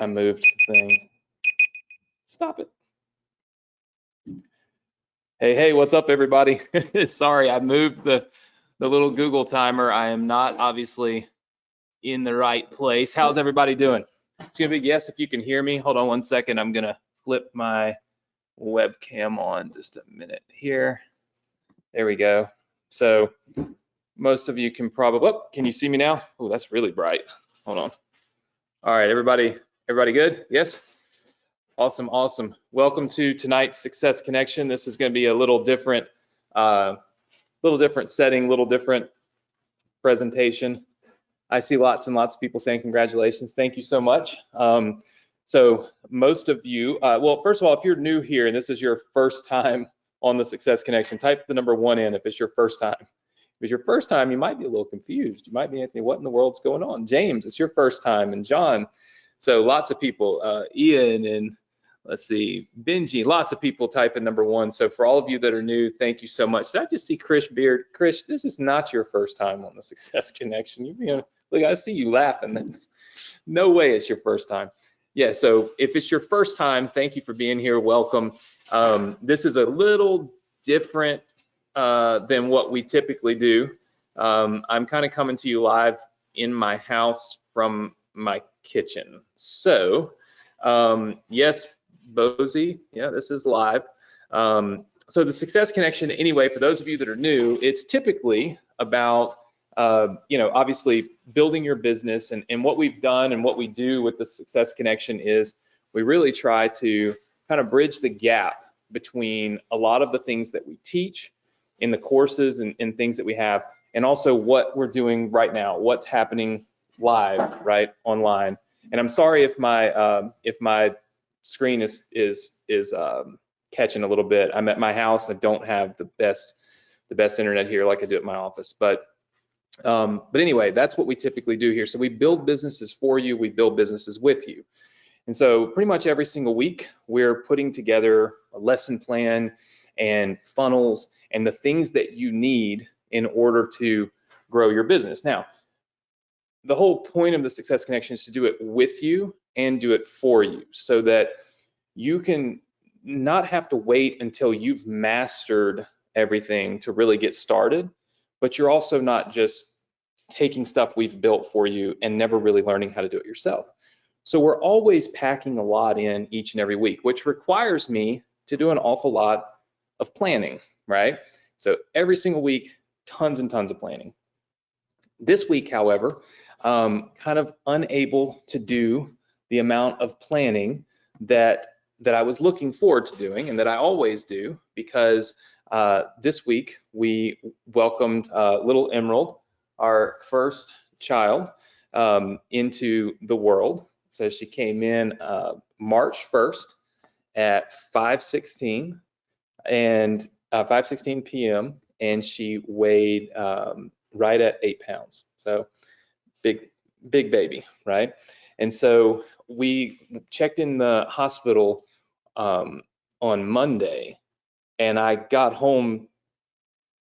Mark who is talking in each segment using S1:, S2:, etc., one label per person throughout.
S1: I moved the thing. Stop it. Hey, what's up, everybody? Sorry, I moved the little Google timer. I am not obviously in the right place. How's everybody doing? It's gonna be yes if you can hear me. Hold on one second. I'm gonna flip my webcam on just a minute here. There we go. So most of you can probably, oh, can you see me now? Oh, that's really bright. Hold on. All right, everybody good? Yes? Awesome. Welcome to tonight's Success Connection. This is going to be a little different setting, little different presentation. I see lots and lots of people saying congratulations. Thank you so much. So most of you, well, first of all, if you're new here and this is your first time on the Success Connection, type the number 1 in if it's your first time. If it's your first time, you might be a little confused. You might be thinking, what in the world's going on? James, it's your first time, and John. So lots of people, Ian, and let's see, Benji, lots of people type in number 1. So for all of you that are new, thank you so much. Did I just see Krish Beard? Krish, this is not your first time on the Success Connection. Look, I see you laughing. That's, no way it's your first time. Yeah, so if it's your first time, thank you for being here. Welcome. This is a little different than what we typically do. I'm kind of coming to you live in my house from my kitchen. So yes, Bozy, yeah, this is live. So the Success Connection, anyway, for those of you that are new, it's typically about obviously building your business, and what we've done and what we do with the Success Connection is we really try to kind of bridge the gap between a lot of the things that we teach in the courses and things that we have, and also what we're doing right now, what's happening live, right, online. And I'm sorry if my screen is catching a little bit. I'm at my house. I don't have the best internet here like I do at my office, but anyway, that's what we typically do here. So we build businesses for you. We build businesses with you. And so pretty much every single week, we're putting together a lesson plan and funnels and the things that you need in order to grow your business. Now, the whole point of the Success Connection is to do it with you and do it for you so that you can not have to wait until you've mastered everything to really get started, but you're also not just taking stuff we've built for you and never really learning how to do it yourself. So we're always packing a lot in each and every week, which requires me to do an awful lot of planning, right? So every single week, tons and tons of planning. This week, however, kind of unable to do the amount of planning that I was looking forward to doing and that I always do, because this week we welcomed little Emerald, our first child, into the world. So she came in March 1st at 5:16 and 5:16 p.m. and she weighed right at 8 pounds. So big baby, right? And so we checked in the hospital on Monday, and I got home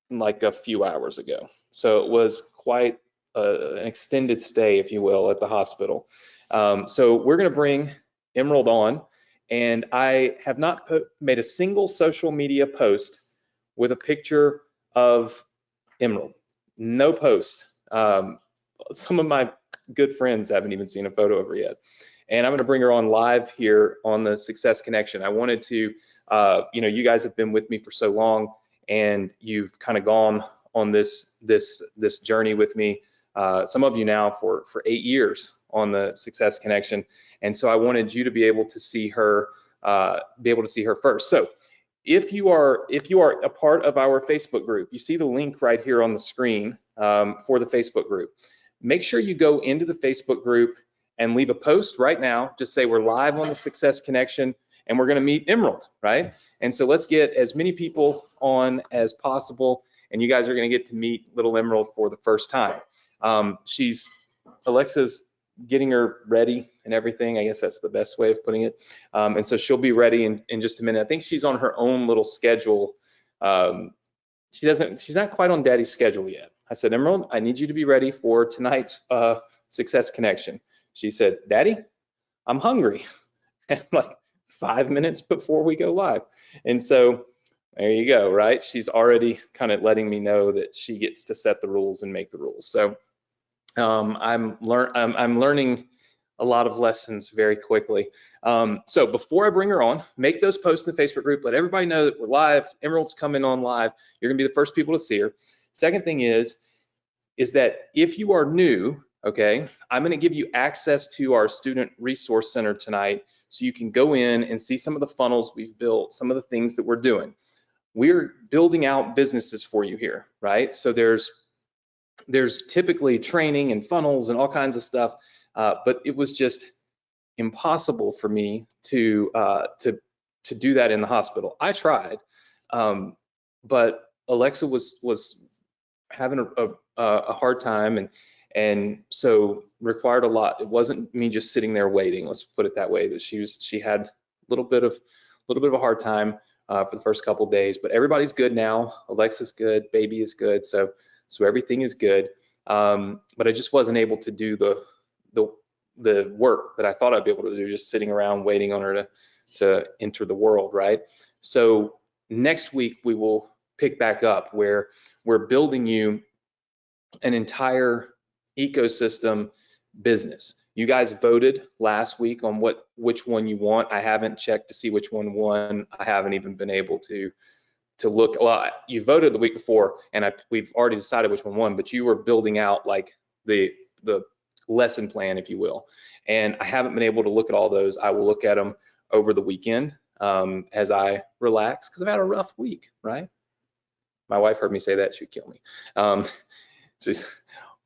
S1: like a few hours ago. So it was quite an extended stay, if you will, at the hospital. So we're going to bring Emerald on, and I have not made a single social media post with a picture of Emerald. No post. Some of my good friends haven't even seen a photo of her yet. And I'm going to bring her on live here on the Success Connection. I wanted to, you guys have been with me for so long, and you've kind of gone on this journey with me. Some of you now for 8 years on the Success Connection, and so I wanted you to be able to see her, first. So if you are a part of our Facebook group, you see the link right here on the screen for the Facebook group. Make sure you go into the Facebook group and leave a post right now. Just say we're live on the Success Connection and we're going to meet Emerald, right? And so let's get as many people on as possible, and you guys are going to get to meet little Emerald for the first time. Alexa's getting her ready and everything. I guess that's the best way of putting it. And so she'll be ready in just a minute. I think she's on her own little schedule. She's not quite on Daddy's schedule yet. I said, Emerald, I need you to be ready for tonight's Success Connection. She said, Daddy, I'm hungry. And like 5 minutes before we go live. And so there you go, right? She's already kind of letting me know that she gets to set the rules and make the rules. So I'm learning a lot of lessons very quickly. So before I bring her on, make those posts in the Facebook group. Let everybody know that we're live. Emerald's coming on live. You're gonna be the first people to see her. Second thing is that if you are new, okay, I'm gonna give you access to our Student Resource Center tonight so you can go in and see some of the funnels we've built, some of the things that we're doing. We're building out businesses for you here, right? So there's typically training and funnels and all kinds of stuff, but it was just impossible for me to do that in the hospital. I tried, but Alexa was having a hard time, and so required a lot. It wasn't me just sitting there waiting. Let's put it that way. That she had a little bit of a hard time for the first couple of days, but everybody's good now. Alexa's good, baby is good, so everything is good. But I just wasn't able to do the work that I thought I'd be able to do, just sitting around waiting on her to enter the world, right? So next week we will pick back up where we're building you an entire ecosystem business. You guys voted last week on which one you want. I haven't checked to see which one won. I haven't even been able to look. Well, you voted the week before, and we've already decided which one won, but you were building out like the lesson plan, if you will. And I haven't been able to look at all those. I will look at them over the weekend as I relax, because I've had a rough week, right? My wife heard me say that, she'd kill me.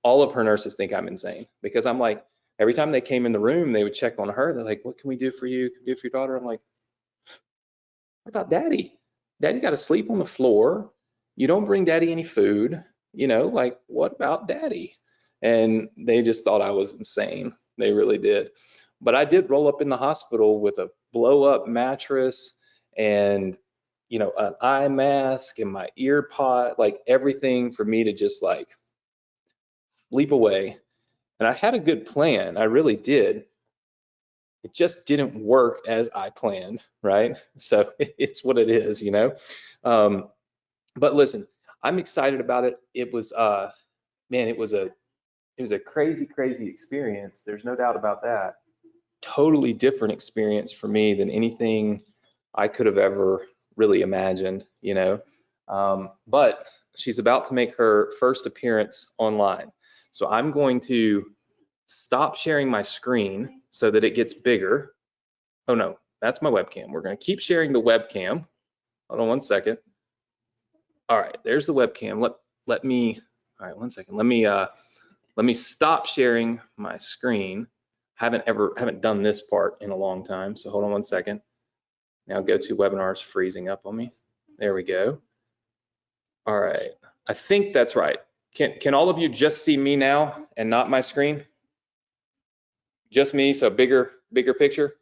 S1: All of her nurses think I'm insane, because I'm like, every time they came in the room, they would check on her. They're like, what can we do for you? Can we do for your daughter? I'm like, what about daddy? Daddy got to sleep on the floor. You don't bring daddy any food. You know, like, what about daddy? And they just thought I was insane. They really did. But I did roll up in the hospital with a blow up mattress and, you know, an eye mask and my ear pod, like everything for me to just like sleep away. And I had a good plan. I really did. It just didn't work as I planned, right? So it's what it is, you know. But listen, I'm excited about it. It was, man, it was a crazy, crazy experience. There's no doubt about that. Totally different experience for me than anything I could have ever really imagined, you know. But she's about to make her first appearance online. So I'm going to stop sharing my screen so that it gets bigger. Oh no, that's my webcam. We're going to keep sharing the webcam. Hold on one second. All right, there's the webcam. Let me, all right, one second. Let me stop sharing my screen. Haven't done this part in a long time, so hold on one second. Now GoToWebinar is freezing up on me. There we go. All right, I think that's right. Can all of you just see me now and not my screen? Just me, so bigger picture?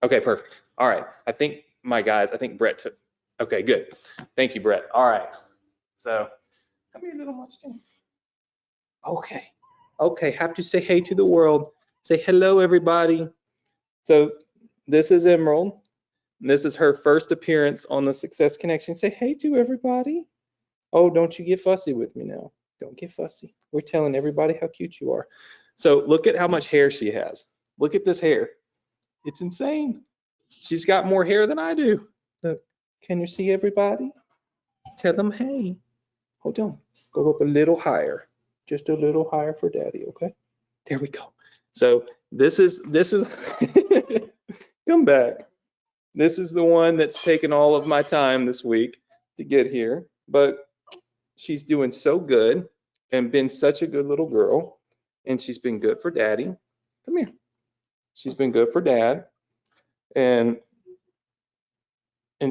S1: Okay, perfect. All right, I think Brett took, okay, good. Thank you, Brett. All right, so come here, little munchkin. Okay, have to say hey to the world. Say hello, everybody. So this is Emerald. This is her first appearance on the Success Connection. Say hey to everybody. Oh, don't you get fussy with me now. Don't get fussy. We're telling everybody how cute you are. So look at how much hair she has. Look at this hair. It's insane. She's got more hair than I do. Look, can you see everybody? Tell them hey. Hold on. Go up a little higher. Just a little higher for daddy, okay? There we go. So this is come back. This is the one that's taken all of my time this week to get here, but she's doing so good and been such a good little girl, and she's been good for daddy. Come here. She's been good for dad, and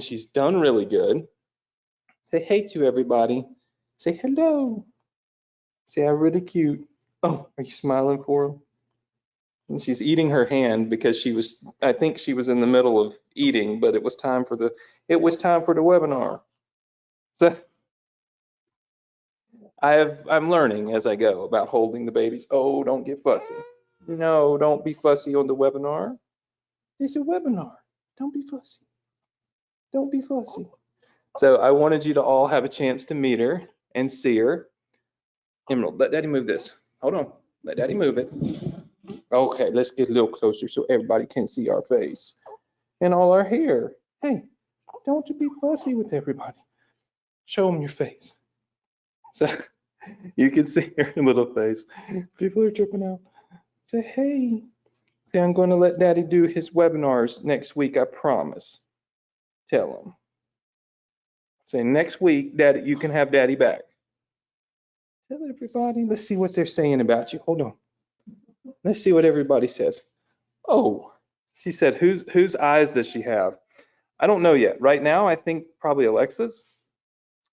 S1: she's done really good. Say hey to everybody. Say hello. Say I'm really cute. Oh, are you smiling for him? And she's eating her hand because I think she was in the middle of eating, but it was time for the webinar. So I'm learning as I go about holding the babies. Oh, don't get fussy.
S2: No, don't be fussy on the webinar. It's a webinar. Don't be fussy. Don't be fussy. So I wanted you to all have a chance to meet her and see her. Emerald, let Daddy move this. Hold on. Let Daddy move it. Okay, let's get a little closer so everybody can see our face and all our hair. Hey, don't you be fussy with everybody. Show them your face. So you can see her little face. People are tripping out. Say, hey. Say, I'm going to let Daddy do his webinars next week, I promise. Tell him. Say, next week, Daddy, you can have Daddy back. Tell everybody. Let's see what they're saying about you. Hold on. Let's see what everybody says. Oh, she said, whose eyes does she have? I don't know yet. Right now, I think probably Alexa's,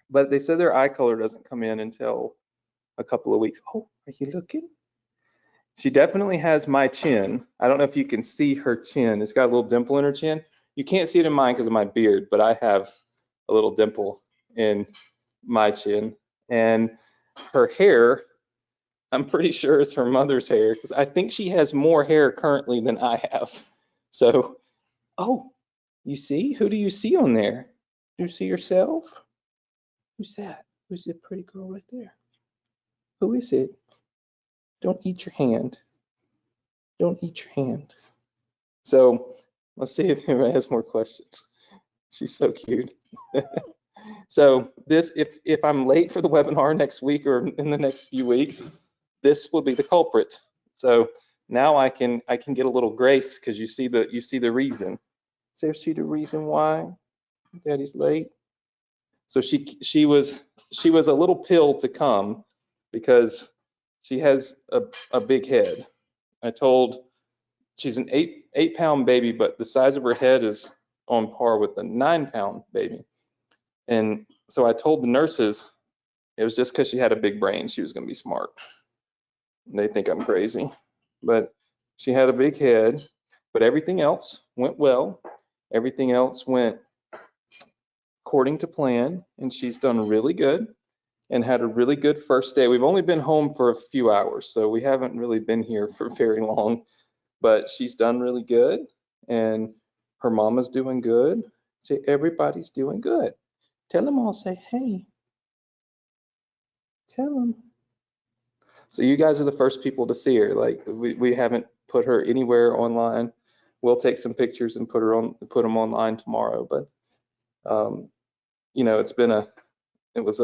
S2: but they said their eye color doesn't come in until a couple of weeks. Oh, are you looking? She definitely has my chin. I don't know if you can see her chin. It's got a little dimple in her chin. You can't see it in mine because of my beard, but I have a little dimple in my chin. And her hair, I'm pretty sure is her mother's hair because I think she has more hair currently than I have. So, oh, you see? Who do you see on there? Do you see yourself? Who's that? Who's the pretty girl right there? Who is it? Don't eat your hand. Don't eat your hand. So let's see if anybody has more questions. She's so cute. So this, if I'm late for the webinar next week or in the next few weeks, this will be the culprit. So now I can get a little grace because you see the reason. So see the reason why Daddy's late. So she was a little pill to come because she has a big head. I told she's an eight pound baby, but the size of her head is on par with a 9-pound baby. And so I told the nurses it was just because she had a big brain, she was going to be smart. They think I'm crazy, but she had a big head, but everything else went well. Everything else went according to plan, and she's done really good and had a really good first day. We've only been home for a few hours, so we haven't really been here for very long, but she's done really good, and her mama's doing good. Say, everybody's doing good. Tell them all, say, hey. Tell them. So you guys are the first people to see her. Like we haven't put her anywhere online. We'll take some pictures and put them online tomorrow. But you know, it was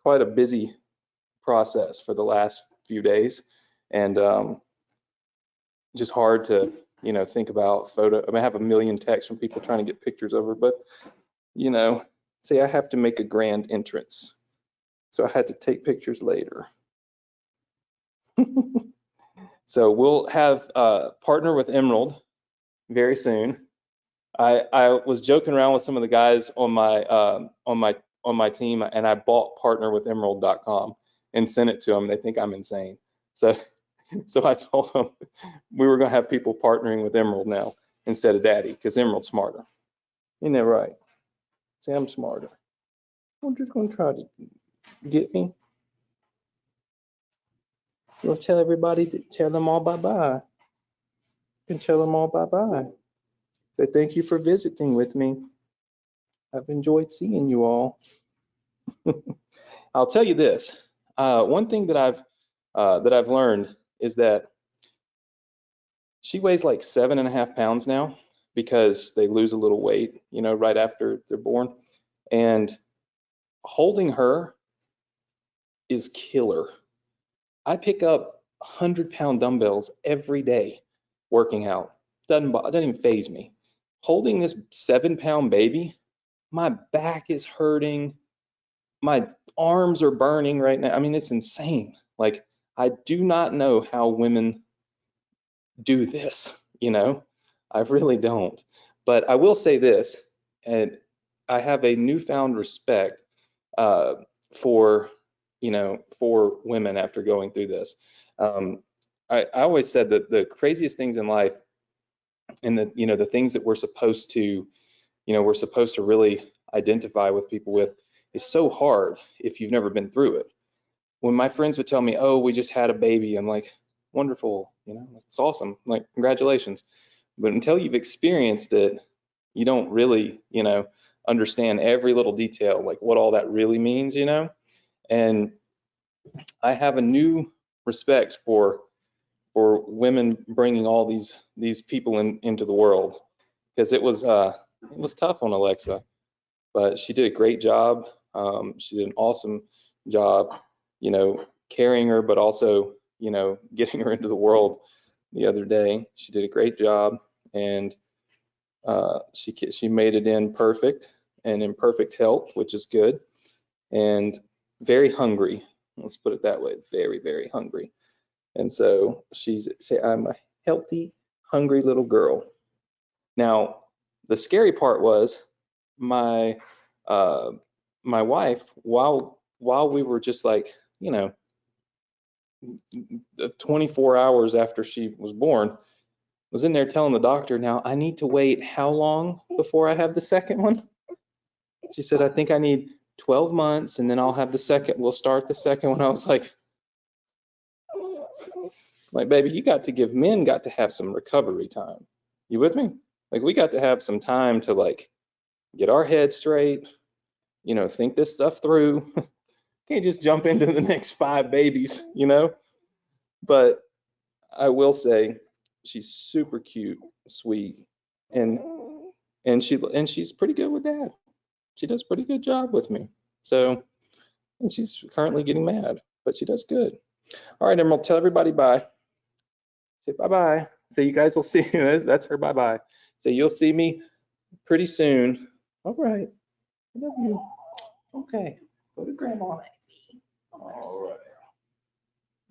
S2: quite a busy process for the last few days, and just hard to think about photo. I mean, I have a million texts from people trying to get pictures of her, but say I have to make a grand entrance, so I had to take pictures later. So we'll have partner with Emerald very soon. I was joking around with some of the guys on my team, and I bought partnerwithemerald.com and sent it to them. They think I'm insane. So I told them we were going to have people partnering with Emerald now instead of Daddy, because Emerald's smarter. Isn't that right? Say I'm smarter. I'm just going to try to get me. You'll tell everybody, tell them all bye-bye. And tell them all bye-bye. So thank you for visiting with me. I've enjoyed seeing you all. I'll tell you this. One thing that I've learned is that she weighs like 7.5 pounds now because they lose a little weight, right after they're born. And holding her is killer. I pick up 100-pound dumbbells every day working out. Doesn't even faze me. Holding this 7-pound baby, my back is hurting. My arms are burning right now. I mean, it's insane. Like, I do not know how women do this, I really don't. But I will say this, and I have a newfound respect for women after going through this. I always said that the craziest things in life, and the things that we're supposed to really identify with people with, is so hard if you've never been through it. When my friends would tell me, oh, we just had a baby, I'm like, wonderful, it's awesome, like congratulations. But until you've experienced it, you don't really, understand every little detail, like what all that really means, And I have a new respect for women bringing all these people into the world, because it was tough on Alexa, but she did a great job. She did an awesome job, carrying her, but also, getting her into the world the other day. She did a great job, and she made it in perfect and in perfect health, which is good, and very hungry. Let's put it that way, very, very hungry. And so I'm a healthy, hungry little girl. Now, the scary part was my wife, while we were just like, 24 hours after she was born, was in there telling the doctor, now I need to wait how long before I have the second one? She said, I think I need 12 months and then I'll have the second, we'll start the second one. I was like, baby, men got to have some recovery time. You with me? Like, we got to have some time to like get our head straight, think this stuff through. Can't just jump into the next 5 babies, But I will say she's super cute, sweet, and she's pretty good with Dad. She does a pretty good job with me. So, and she's currently getting mad, but she does good. All right, Emerald, tell everybody bye. Say bye-bye. So you guys will see, that's her bye-bye. So you'll see me pretty soon. All right. I love you. Okay. Go to Grandma. All right.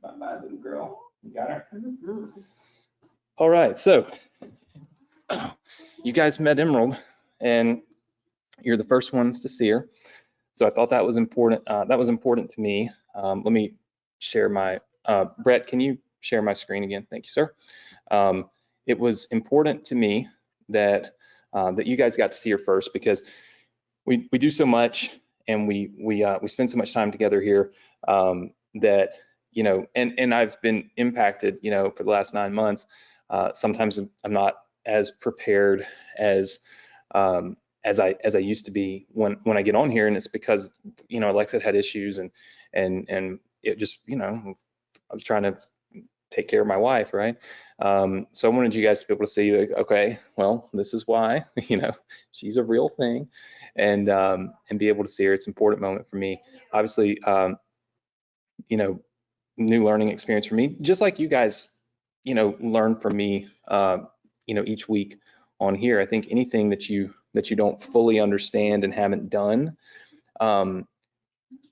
S2: Bye-bye, little girl. You got her? All right. So you guys met Emerald, and you're the first ones to see her. So I thought that was important. That was important to me. Let me share my, Brett, can you share my screen again? Thank you, sir. It was important to me that that you guys got to see her first, because we do so much, and we spend so much time together here, that, and I've been impacted, for the last 9 months. Sometimes I'm not as prepared as I used to be when I get on here, and it's because, Alexa had issues, and it just, I was trying to take care of my wife, right? So I wanted you guys to be able to see, like, okay, well, this is why, she's a real thing, and be able to see her. It's an important moment for me. Obviously, new learning experience for me, just like you guys, learn from me, each week on here. I think anything that you don't fully understand and haven't done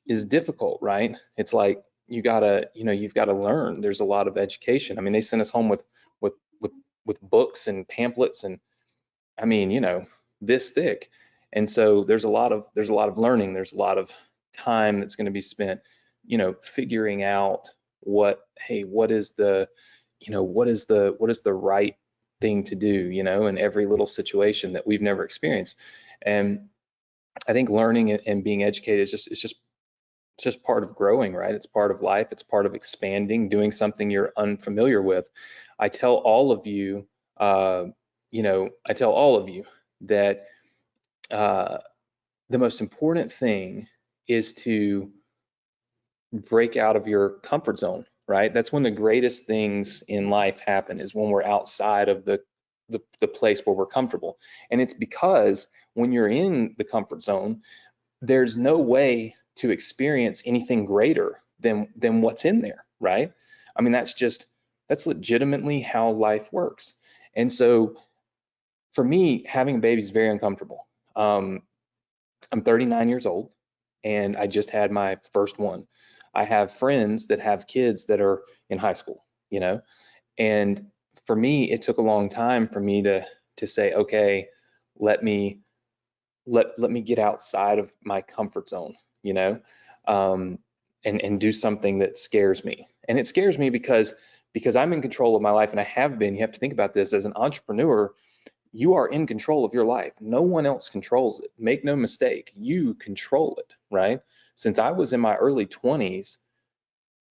S2: is difficult, right? It's like you've got to learn. There's a lot of education. I mean, they sent us home with books and pamphlets, and I mean, this thick. And so there's a lot of learning. There's a lot of time that's going to be spent, figuring out what is the right thing to do, in every little situation that we've never experienced. And I think learning and being educated is just part of growing, right? It's part of life. It's part of expanding, doing something you're unfamiliar with. I tell all of you, that the most important thing is to break out of your comfort zone, right? That's when the greatest things in life happen, is when we're outside of the place where we're comfortable. And it's because when you're in the comfort zone, there's no way to experience anything greater than what's in there, right? I mean, that's legitimately how life works. And so for me, having a baby is very uncomfortable. I'm 39 years old, and I just had my first one. I have friends that have kids that are in high school, and for me, it took a long time for me to say, okay, let me get outside of my comfort zone, and do something that scares me. And it scares me because I'm in control of my life, and I have been. You have to think about this as an entrepreneur. You are in control of your life. No one else controls it. Make no mistake, you control it, right? Since I was in my early 20s,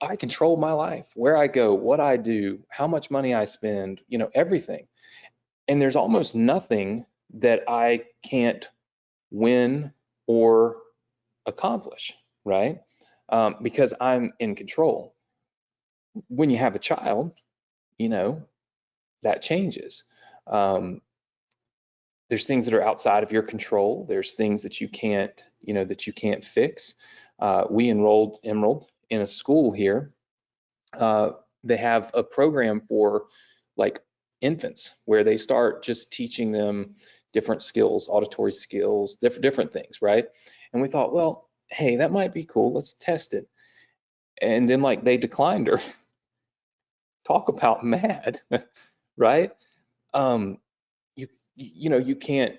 S1: I control my life, where I go, what I do, how much money I spend, you know, everything. And there's almost nothing that I can't win or accomplish, right? Because I'm in control. When you have a child, you know, that changes. There's things that are outside of your control. There's things that you can't, you know, that you can't fix. We enrolled Emerald in a school here. They have a program for like infants where they start just teaching them different skills, auditory skills, different things, right? And we thought, well, hey, that might be cool. Let's test it. And then like they declined her. Talk about mad, right? You know, you can't.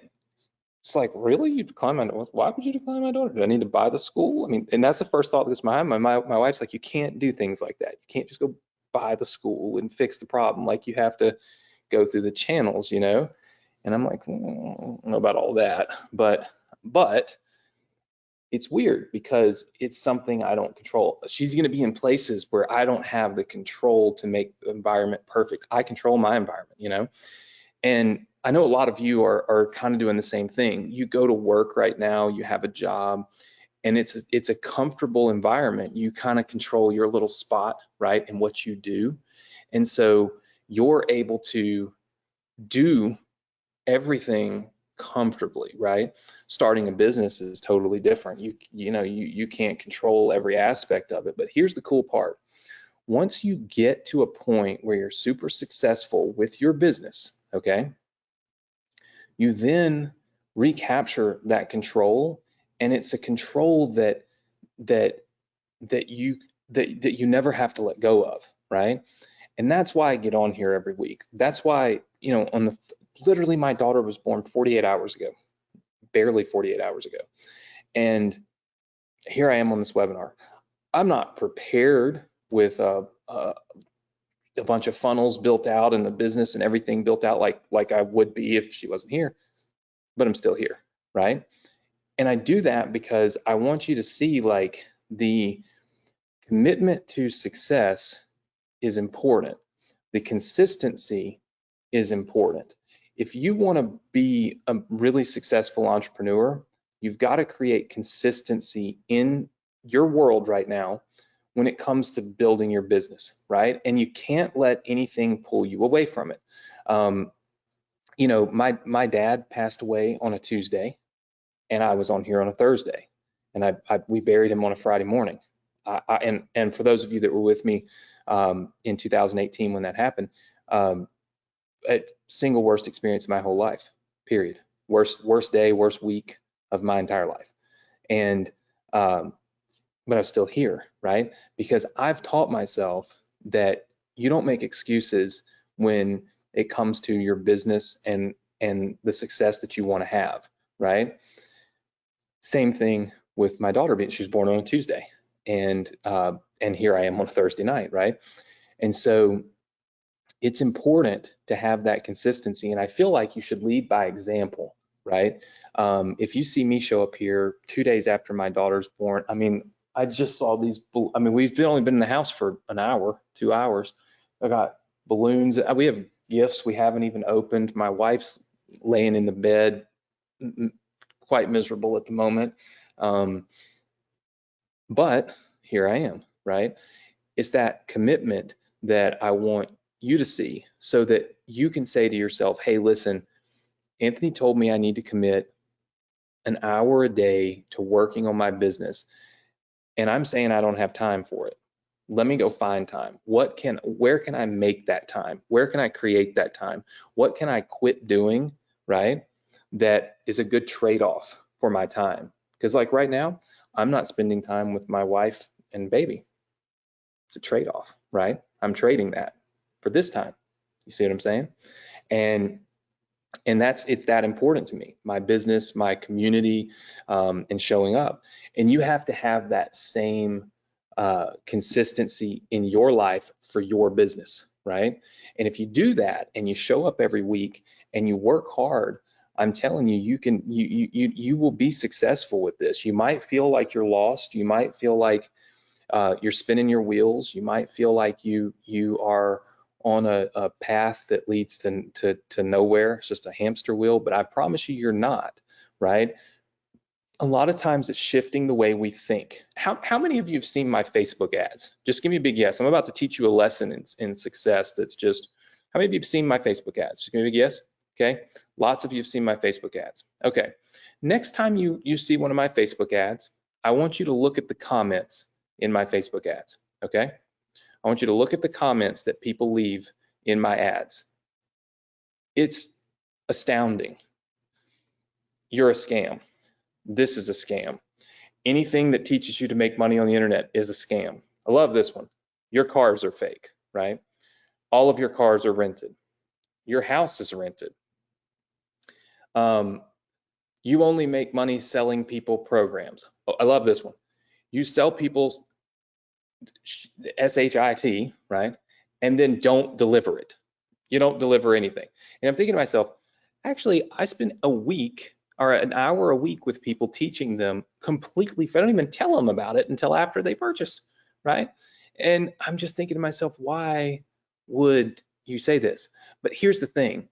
S1: It's like, really? You decline my daughter? Why would you decline my daughter? Do I need to buy the school? I mean, and that's the first thought that goes to my mind. My wife's like, you can't do things like that. You can't just go buy the school and fix the problem. Like you have to go through the channels, you know? And I'm like, I don't know about all that, but it's weird because it's something I don't control. She's going to be in places where I don't have the control to make the environment perfect. I control my environment, you know? And I know a lot of you are kind of doing the same thing. You go to work right now, you have a job, and it's a comfortable environment. You kind of control your little spot, right, and what you do. And so you're able to do everything comfortably, right? Starting a business is totally different. You can't control every aspect of it. But here's the cool part. Once you get to a point where you're super successful with your business, okay, you then recapture that control, and it's a control that you never have to let go of, right? And that's why I get on here every week. That's why, you know, literally my daughter was born 48 hours ago, barely 48 hours ago. And here I am on this webinar. I'm not prepared with a bunch of funnels built out and the business and everything built out like I would be if she wasn't here, but I'm still here, right? And I do that because I want you to see like the commitment to success is important. The consistency is important. If you want to be a really successful entrepreneur, you've got to create consistency in your world right now when it comes to building your business, right? And you can't let anything pull you away from it. You know, my dad passed away on a Tuesday, and I was on here on a Thursday, and we buried him on a Friday morning. And for those of you that were with me in 2018 when that happened, single worst experience of my whole life, period. Worst day, worst week of my entire life. And but I was still here, right? Because I've taught myself that you don't make excuses when it comes to your business and the success that you want to have, right? Same thing with my daughter being, she was born on a Tuesday, and here I am on a Thursday night, right? And so it's important to have that consistency, and I feel like you should lead by example, right? If you see me show up here 2 days after my daughter's born, I mean, I just saw these, I mean, we've only been in the house for an hour, 2 hours. I got balloons. We have gifts we haven't even opened. My wife's laying in the bed, quite miserable at the moment. But here I am, right? It's that commitment that I want you to see so that you can say to yourself, hey, listen, Anthony told me I need to commit an hour a day to working on my business, and I'm saying I don't have time for it. Let me go find time. Where can I make that time? Where can I create that time? What can I quit doing, right? That is a good trade-off for my time. Because like right now, I'm not spending time with my wife and baby. It's a trade-off, right? I'm trading that for this time. You see what I'm saying? And it's that important to me, my business, my community, and showing up. And you have to have that same consistency in your life for your business, right? And if you do that and you show up every week and you work hard, I'm telling you, you will be successful with this. You might feel like you're lost. You might feel like You're spinning your wheels. You might feel like you are on a path that leads to nowhere. It's just a hamster wheel, but I promise you, you're not, right? A lot of times it's shifting the way we think. How many of you have seen my Facebook ads? Just give me a big yes. I'm about to teach you a lesson in success that's just, how many of you have seen my Facebook ads? Just give me a big yes. Okay, lots of you have seen my Facebook ads. Okay, next time you see one of my Facebook ads, I want you to look at the comments in my Facebook ads, okay? I want you to look at the comments that people leave in my ads. It's astounding. You're a scam. This is a scam. Anything that teaches you to make money on the internet is a scam. I love this one. Your cars are fake, right? All of your cars are rented. Your house is rented. You only make money selling people programs. Oh, I love this one. You sell people's SHIT, right? And then don't deliver it. You don't deliver anything. And I'm thinking to myself, actually, I spend a week or an hour a week with people teaching them completely. I don't even tell them about it until after they purchased, right? And I'm just thinking to myself, why would you say this? But here's the thing.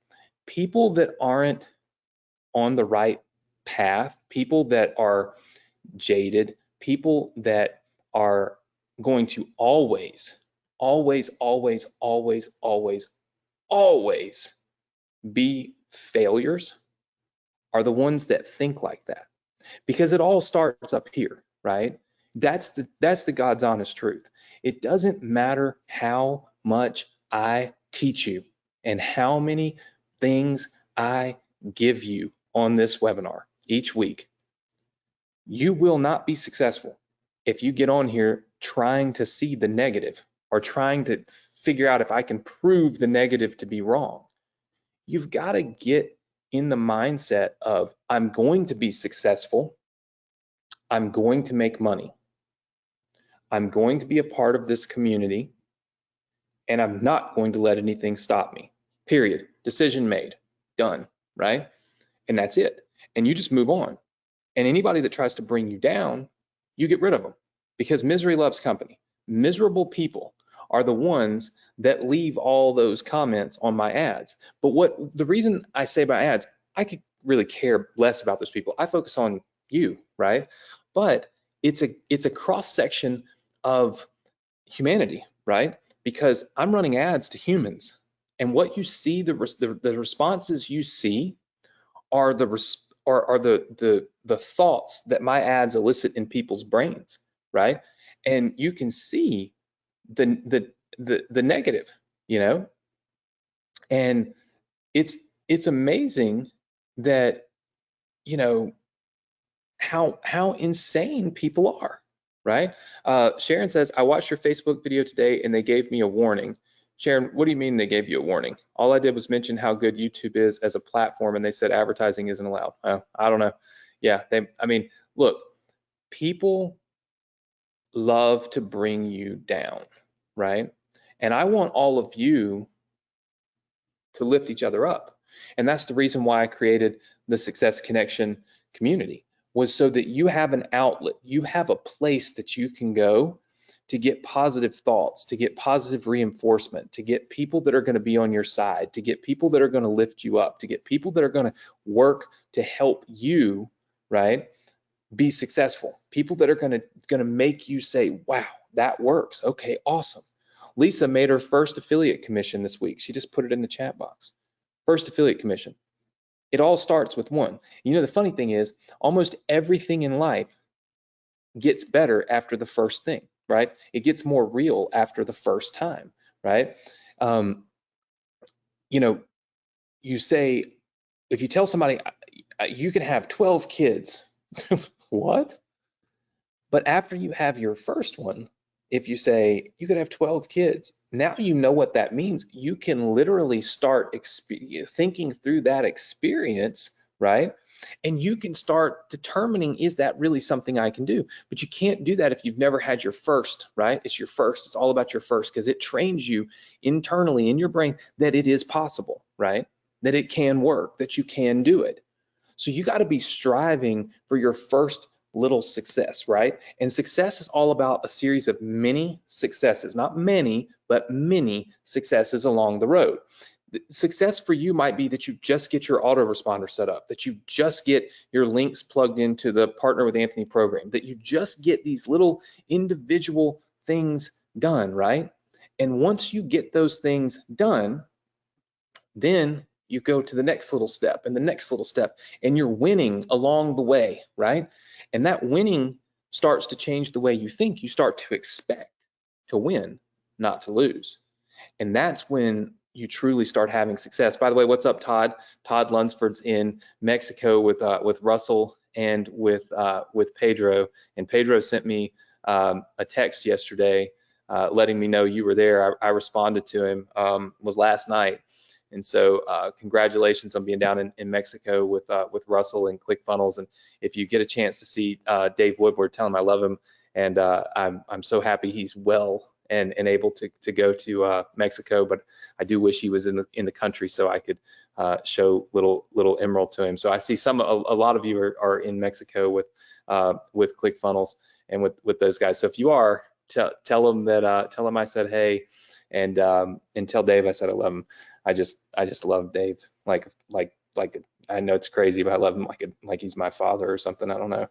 S1: People that aren't on the right path, people that are jaded, people that are going to always be failures are the ones that think like that, because it all starts up here, right? That's the God's honest truth. It doesn't matter how much I teach you and how many things I give you on this webinar each week. You will not be successful if you get on here trying to see the negative or trying to figure out if I can prove the negative to be wrong. You've got to get in the mindset of, I'm going to be successful, I'm going to make money, I'm going to be a part of this community, and I'm not going to let anything stop me. Period. Decision made. Done. Right? And that's it. And you just move on. And anybody that tries to bring you down, you get rid of them, because misery loves company. Miserable people are the ones that leave all those comments on my ads. But the reason I say my ads, I could really care less about those people. I focus on you, right? But it's a cross section of humanity, right? Because I'm running ads to humans, and what you see, the responses you see are the thoughts that my ads elicit in people's brains, right? And you can see the negative, you know, and it's amazing that, you know, how insane people are, right? Sharon says, I watched your Facebook video today and they gave me a warning. Sharon, what do you mean they gave you a warning? All I did was mention how good YouTube is as a platform, and they said advertising isn't allowed. I don't know. Yeah, I mean, look, people love to bring you down, right? And I want all of you to lift each other up. And that's the reason why I created the Success Connection community, was so that you have an outlet, you have a place that you can go to get positive thoughts, to get positive reinforcement, to get people that are going to be on your side, to get people that are going to lift you up, to get people that are going to work to help you, right, be successful. People that are going to make you say, wow, that works. Okay, awesome. Lisa made her first affiliate commission this week. She just put it in the chat box. First affiliate commission. It all starts with one. You know, the funny thing is, almost everything in life gets better after the first thing, right? It gets more real after the first time, right? You know, you say, if you tell somebody you can have 12 kids, what? But after you have your first one, if you say you could have 12 kids, now you know what that means. You can literally start thinking through that experience, right? And you can start determining, is that really something I can do? But you can't do that if you've never had your first, right? It's your first. It's all about your first, because it trains you internally in your brain that it is possible, right? That it can work, that you can do it. So you got to be striving for your first little success, right? And success is all about a series of many successes, not many, but many successes along the road. Success for you might be that you just get your autoresponder set up, that you just get your links plugged into the Partner with Anthony program, that you just get these little individual things done, right? And once you get those things done, then you go to the next little step and the next little step, and you're winning along the way, right? And that winning starts to change the way you think. You start to expect to win, not to lose. And that's when you truly start having success. By the way, what's up, Todd? Todd Lunsford's in Mexico with Russell and with Pedro. And Pedro sent me a text yesterday letting me know you were there. I responded to him, was last night. And so congratulations on being down in Mexico with Russell and ClickFunnels. And if you get a chance to see Dave Woodward, tell him I love him. And I'm so happy he's well and able to go to Mexico. But I do wish he was in the country so I could show little Emerald to him. So I see a lot of you are in Mexico with ClickFunnels and with those guys. So if you are, tell them that tell him I said hey, and tell Dave I said I love him. I just love Dave like I know it's crazy, but I love him like he's my father or something. I don't know.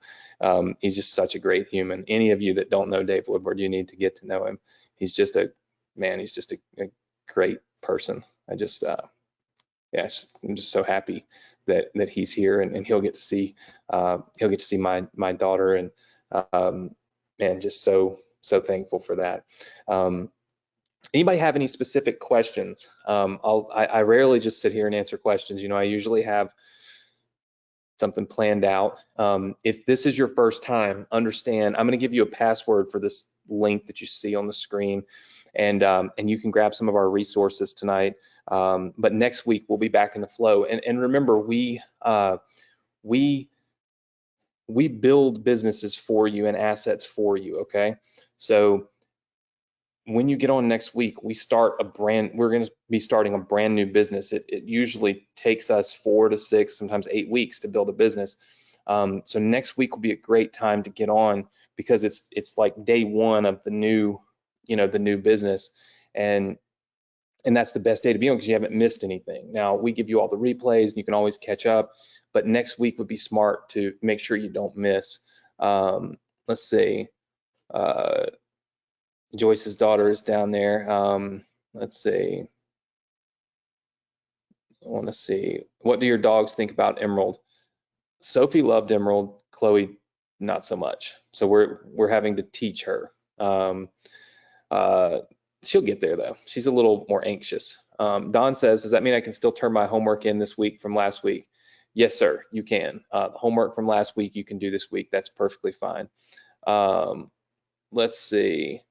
S1: He's just such a great human. Any of you that don't know Dave Woodward, you need to get to know him. He's just a great person. I'm just so happy that he's here and he'll get to see my daughter, and man, just so thankful for that. Anybody have any specific questions? I rarely just sit here and answer questions. You know, I usually have something planned out. If this is your first time, understand I'm going to give you a password for this link that you see on the screen, and you can grab some of our resources tonight. But next week we'll be back in the flow. And remember, we build businesses for you and assets for you. Okay, so when you get on next week, we're going to be starting a brand new business. It usually takes us 4 to 6, sometimes 8 weeks to build a business. So next week will be a great time to get on, because it's like day one of the new business, and that's the best day to be on because you haven't missed anything. Now we give you all the replays and you can always catch up, but next week would be smart to make sure you don't miss. Let's see. Joyce's daughter is down there. Let's see. I want to see. What do your dogs think about Emerald? Sophie loved Emerald. Chloe, not so much. So we're having to teach her. She'll get there though. She's a little more anxious. Don says, does that mean I can still turn my homework in this week from last week? Yes, sir, you can. Homework from last week you can do this week. That's perfectly fine. Let's see.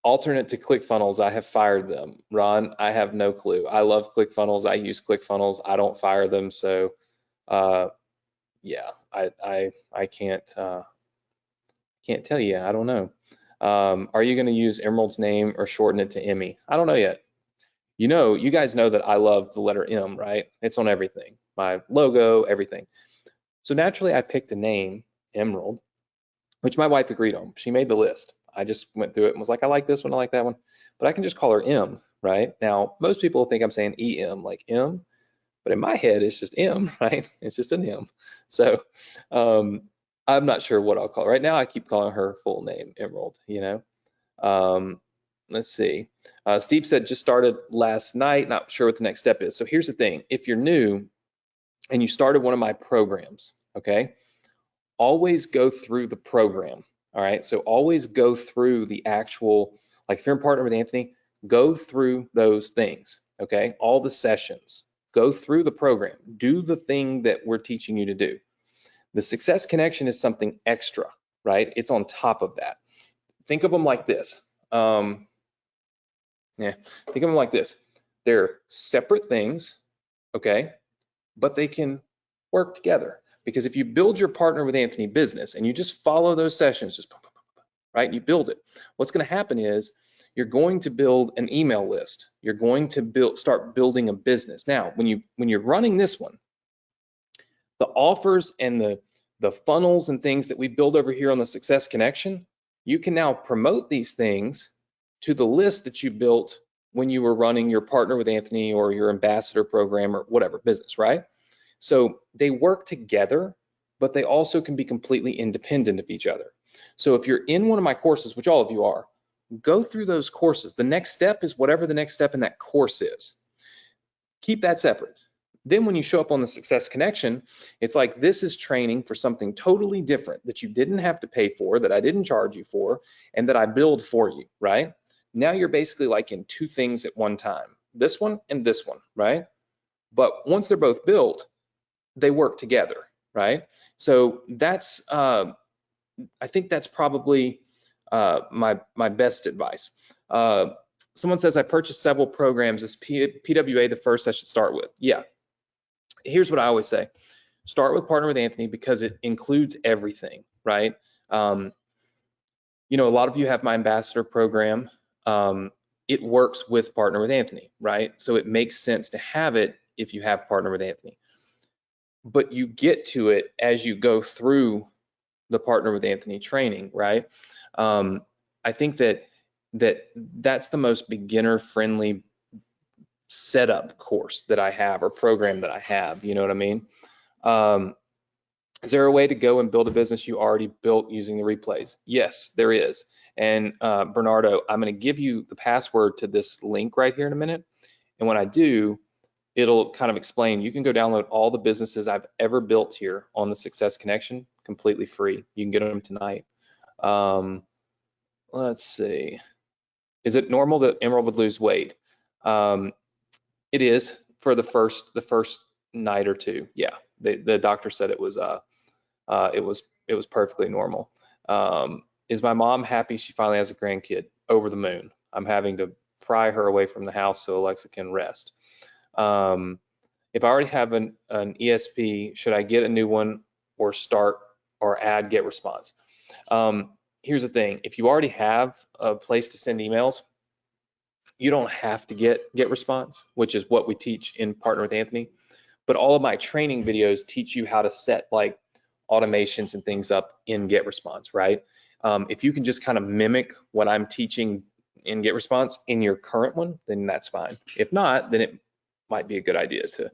S1: Alternate to ClickFunnels, I have fired them. Ron, I have no clue. I love ClickFunnels. I use ClickFunnels. I don't fire them. So yeah, I can't tell you. I don't know. Are you going to use Emerald's name or shorten it to Emmy? I don't know yet. You guys know that I love the letter M, right? It's on everything, my logo, everything. So naturally I picked a name, Emerald, which my wife agreed on. She made the list. I just went through it and was like, I like this one, I like that one, but I can just call her M, right? Now, most people think I'm saying EM, like M, but in my head, it's just M, right? It's just an M. So I'm not sure what I'll call her. Right now, I keep calling her full name, Emerald, Let's see. Steve said, just started last night, not sure what the next step is. So here's the thing. If you're new and you started one of my programs, okay, always go through the program. All right, so always go through the actual, like if you're in Partner with Anthony, go through those things, okay? All the sessions, go through the program, do the thing that we're teaching you to do. The Success Connection is something extra, right? It's on top of that. Think of them like this. Think of them like this. They're separate things, okay? But they can work together. Because if you build your Partner with Anthony business and you just follow those sessions, just right, you build it. What's going to happen is you're going to build an email list. You're going to start building a business. Now, when you're running this one, the offers and the funnels and things that we build over here on the Success Connection, you can now promote these things to the list that you built when you were running your Partner with Anthony or your ambassador program or whatever business, right? So they work together, but they also can be completely independent of each other. So if you're in one of my courses, which all of you are, go through those courses. The next step is whatever the next step in that course is. Keep that separate. Then when you show up on the Success Connection, it's like, this is training for something totally different that you didn't have to pay for, that I didn't charge you for, and that I build for you, right? Now you're basically like in two things at one time, this one and this one, right? But once they're both built, they work together, right? So that's, I think that's probably my best advice. Someone says, I purchased several programs. Is PWA the first I should start with? Yeah. Here's what I always say. Start with Partner with Anthony because it includes everything, right? You know, a lot of you have my ambassador program. It works with Partner with Anthony, right? So it makes sense to have it if you have Partner with Anthony. But you get to it as you go through the Partner with Anthony training, right? I think that's the most beginner-friendly setup course that I have or program that I have, you know what I mean? Is there a way to go and build a business you already built using the replays? Yes, there is. And Bernardo, I'm going to give you the password to this link right here in a minute. And when I do, it'll kind of explain. You can go download all the businesses I've ever built here on the Success Connection completely free. You can get them tonight. Let's see. Is it normal that Emerald would lose weight? It is for the first night or two. Yeah, the doctor said it was perfectly normal. Is my mom happy she finally has a grandkid? Over the moon. I'm having to pry her away from the house so Alexa can rest. If I already have an ESP, should I get a new one or start or add Get Response? Here's the thing. If you already have a place to send emails, you don't have to get Response, which is what we teach in Partner with Anthony. But all of my training videos teach you how to set like automations and things up in Get Response, right? If you can just kind of mimic what I'm teaching in Get Response in your current one, then that's fine. If not, then it might be a good idea to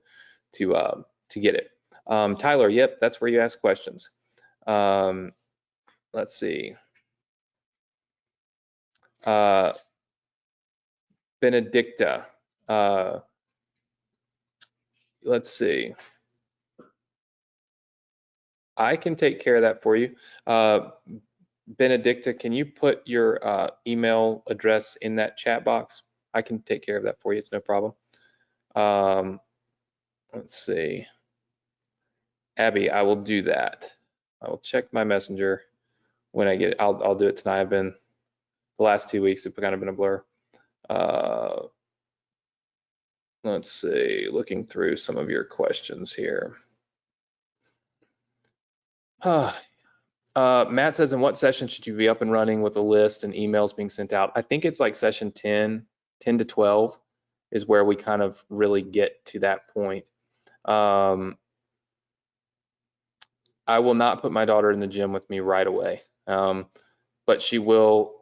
S1: get it. Tyler, yep, that's where you ask questions. Let's see. Benedicta. Let's see. I can take care of that for you. Benedicta, can you put your email address in that chat box? I can take care of that for you. It's no problem. Let's see. Abby, I will do that. I will check my messenger when I get it. I'll do it tonight. The last 2 weeks have kind of been a blur. Let's see, looking through some of your questions here. Matt says, in what session should you be up and running with a list and emails being sent out? I think it's like session 10 to 12 is where we kind of really get to that point. I will not put my daughter in the gym with me right away, but she will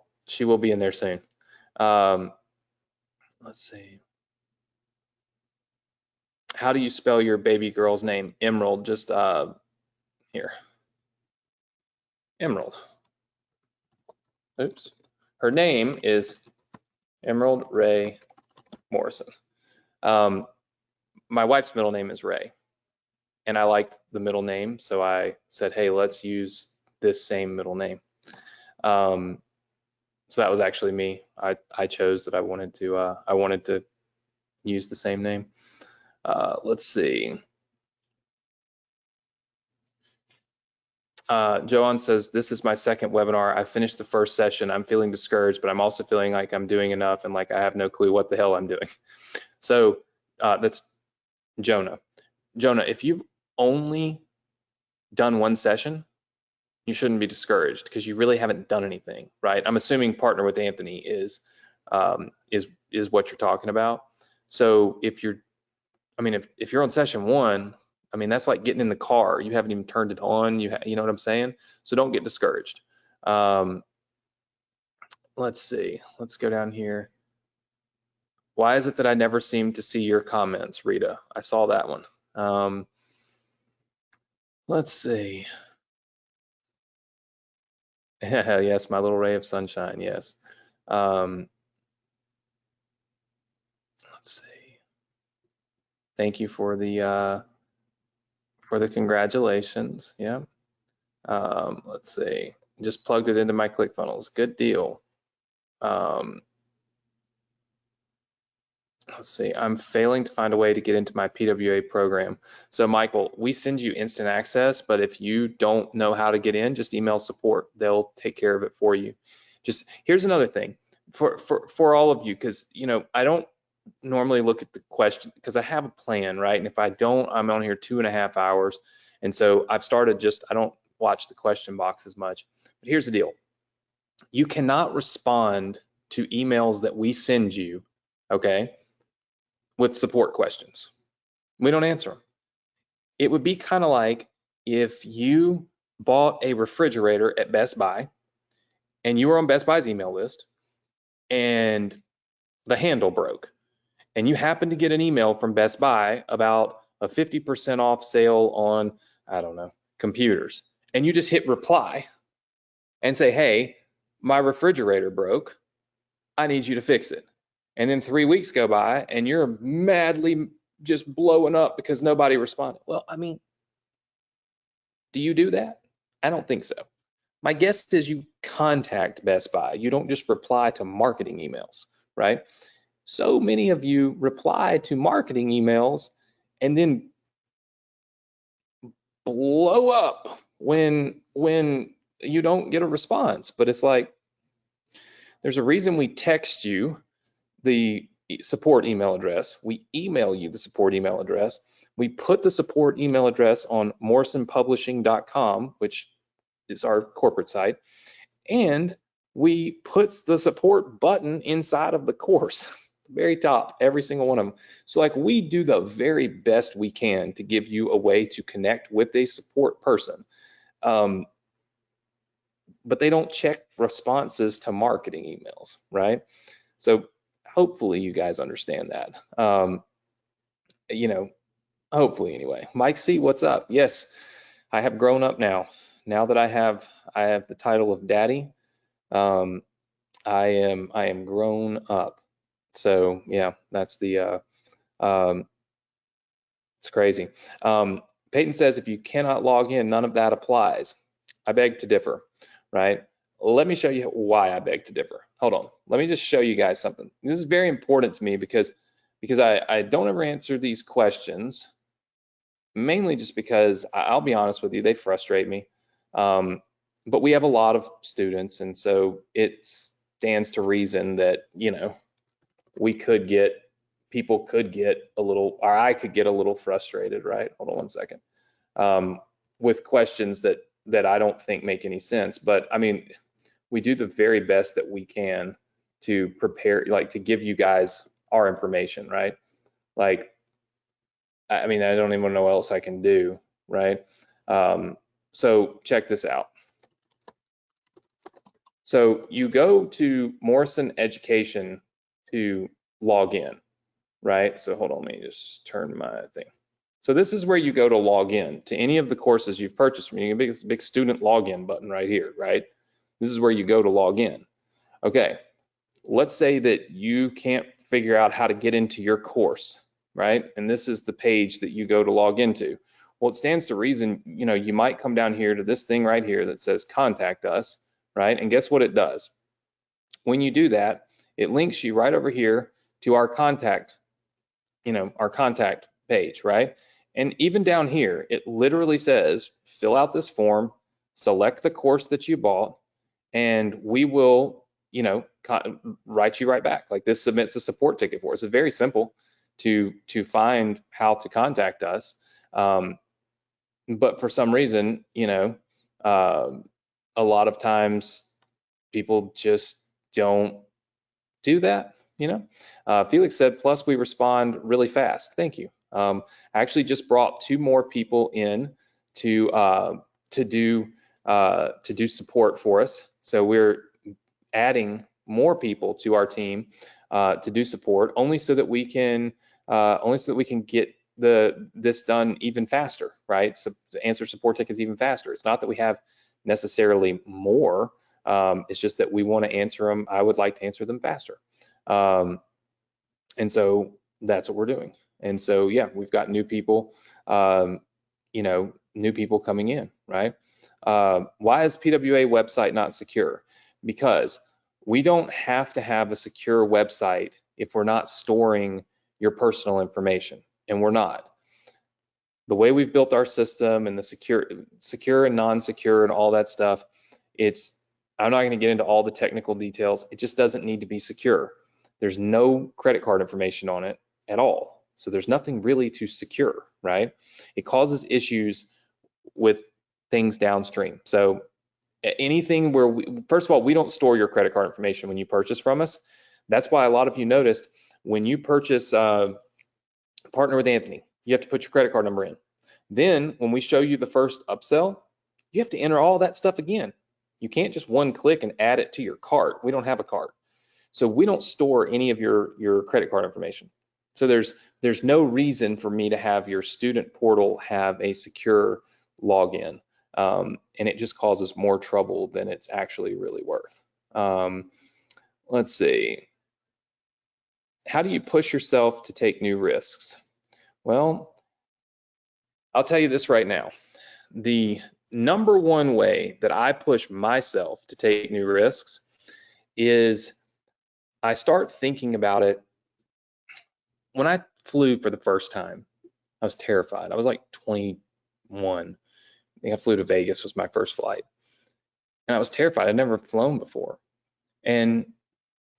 S1: be in there soon. Let's see. How do you spell your baby girl's name? Emerald, just here. Emerald. Oops. Her name is Emerald Ray Morrison. My wife's middle name is Ray, and I liked the middle name, so I said, hey, let's use this same middle name. So that was actually me. I chose that I wanted to use the same name. Let's see. Joanne says, this is my second webinar. I finished the first session. I'm feeling discouraged, but I'm also feeling like I'm doing enough and like I have no clue what the hell I'm doing. So that's Jonah. Jonah, if you've only done one session, you shouldn't be discouraged because you really haven't done anything, right? I'm assuming Partner with Anthony is what you're talking about. So if you're on session 1, I mean, that's like getting in the car. You haven't even turned it on. You know what I'm saying? So don't get discouraged. Let's see. Let's go down here. Why is it that I never seem to see your comments, Rita? I saw that one. Let's see. Yes, my little ray of sunshine. Yes. Let's see. Thank you for the congratulations. Yeah. Let's see. Just plugged it into my ClickFunnels. Good deal. Let's see. I'm failing to find a way to get into my PWA program. So Michael, we send you instant access, but if you don't know how to get in, just email support. They'll take care of it for you. Just here's another thing for all of you, because I don't normally look at the question because I have a plan, right? And if I don't, I'm on here 2.5 hours. And so I've started I don't watch the question box as much. But here's the deal. You cannot respond to emails that we send you, okay, with support questions. We don't answer them. It would be kind of like if you bought a refrigerator at Best Buy and you were on Best Buy's email list and the handle broke and you happened to get an email from Best Buy about a 50% off sale on, I don't know, computers, and you just hit reply and say, hey, my refrigerator broke, I need you to fix it. And then 3 weeks go by and you're madly just blowing up because nobody responded. Well, I mean, do you do that? I don't think so. My guess is you contact Best Buy. You don't just reply to marketing emails, right? So many of you reply to marketing emails and then blow up when you don't get a response. But it's like, there's a reason we text you the support email address. We email you the support email address. We put the support email address on morrisonpublishing.com, which is our corporate site, and we put the support button inside of the course, the very top, every single one of them. So like we do the very best we can to give you a way to connect with a support person. But they don't check responses to marketing emails, right? So hopefully you guys understand that. Hopefully anyway. Mike C, what's up? Yes, I have grown up now. Now that I have the title of daddy, I am grown up. So yeah, that's the it's crazy. Peyton says if you cannot log in, none of that applies. I beg to differ, right? Let me show you why I beg to differ. Hold on. Let me just show you guys something. This is very important to me because I don't ever answer these questions, mainly just because I'll be honest with you, they frustrate me. But we have a lot of students, and so it stands to reason that, people could get a little, or I could get a little frustrated, right? Hold on one second. With questions that I don't think make any sense. But I mean, we do the very best that we can to prepare, like to give you guys our information, right? Like, I mean, I don't even know what else I can do, right? So check this out. So you go to Morrison Education to log in, right? So hold on, let me just turn my thing. So this is where you go to log in to any of the courses you've purchased from you. You get a big student login button right here, right? This is where you go to log in. Okay, let's say that you can't figure out how to get into your course, right? And this is the page that you go to log into. Well, it stands to reason, you might come down here to this thing right here that says contact us, right? And guess what it does? When you do that, it links you right over here to our contact, our contact page, right? And even down here, it literally says, fill out this form, select the course that you bought, and we will, write you right back. Like this submits a support ticket for us. It's very simple to find how to contact us. But for some reason, a lot of times people just don't do that, Felix said, plus we respond really fast. Thank you. I actually just brought 2 more people in to do support for us. So we're adding more people to our team to do support, only so that we can get this done even faster, right? So to answer support tickets even faster. It's not that we have necessarily more. It's just that we want to answer them. I would like to answer them faster. And so that's what we're doing. And so, yeah, we've got new people, new people coming in, right? Why is PWA website not secure? Because we don't have to have a secure website if we're not storing your personal information, and we're not. The way we've built our system and the secure and non-secure and all that stuff, I'm not going to get into all the technical details. It just doesn't need to be secure. There's no credit card information on it at all. So there's nothing really to secure, right? It causes issues with things downstream. So anything where first of all, we don't store your credit card information when you purchase from us. That's why a lot of you noticed when you purchase Partner with Anthony, you have to put your credit card number in. Then when we show you the first upsell, you have to enter all that stuff again. You can't just one click and add it to your cart. We don't have a cart. So we don't store any of your credit card information. So there's no reason for me to have your student portal have a secure login. And it just causes more trouble than it's actually really worth. Let's see. How do you push yourself to take new risks? Well, I'll tell you this right now. The number one way that I push myself to take new risks is I start thinking about it. When I flew for the first time, I was terrified. I was like 21. I think I flew to Vegas, was my first flight. And I was terrified. I'd never flown before. And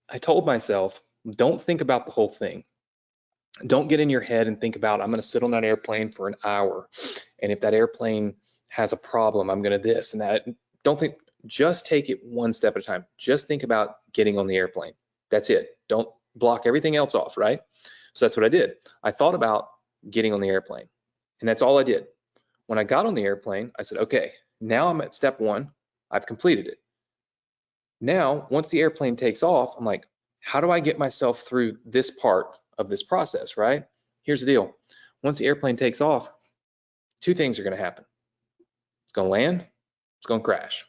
S1: I told myself, don't think about the whole thing. Don't get in your head and think about, I'm going to sit on that airplane for an hour. And if that airplane has a problem, I'm going to this and that. Don't think, just take it one step at a time. Just think about getting on the airplane. That's it. Don't block everything else off, right? So that's what I did. I thought about getting on the airplane, and that's all I did. When I got on the airplane, I said, okay, now I'm at step 1. I've completed it. Now, once the airplane takes off, I'm like, how do I get myself through this part of this process, right? Here's the deal. Once the airplane takes off, 2 things are going to happen. It's going to land, it's going to crash.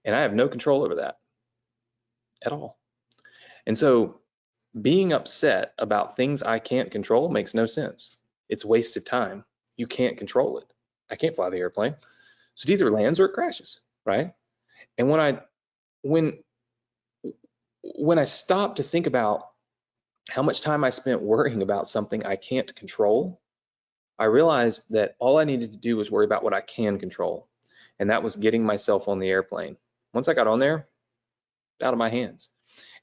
S1: And I have no control over that at all. And so being upset about things I can't control makes no sense. It's wasted time. You can't control it. I can't fly the airplane. So it either lands or it crashes, right? And when I stopped to think about how much time I spent worrying about something I can't control, I realized that all I needed to do was worry about what I can control. And that was getting myself on the airplane. Once I got on there, out of my hands.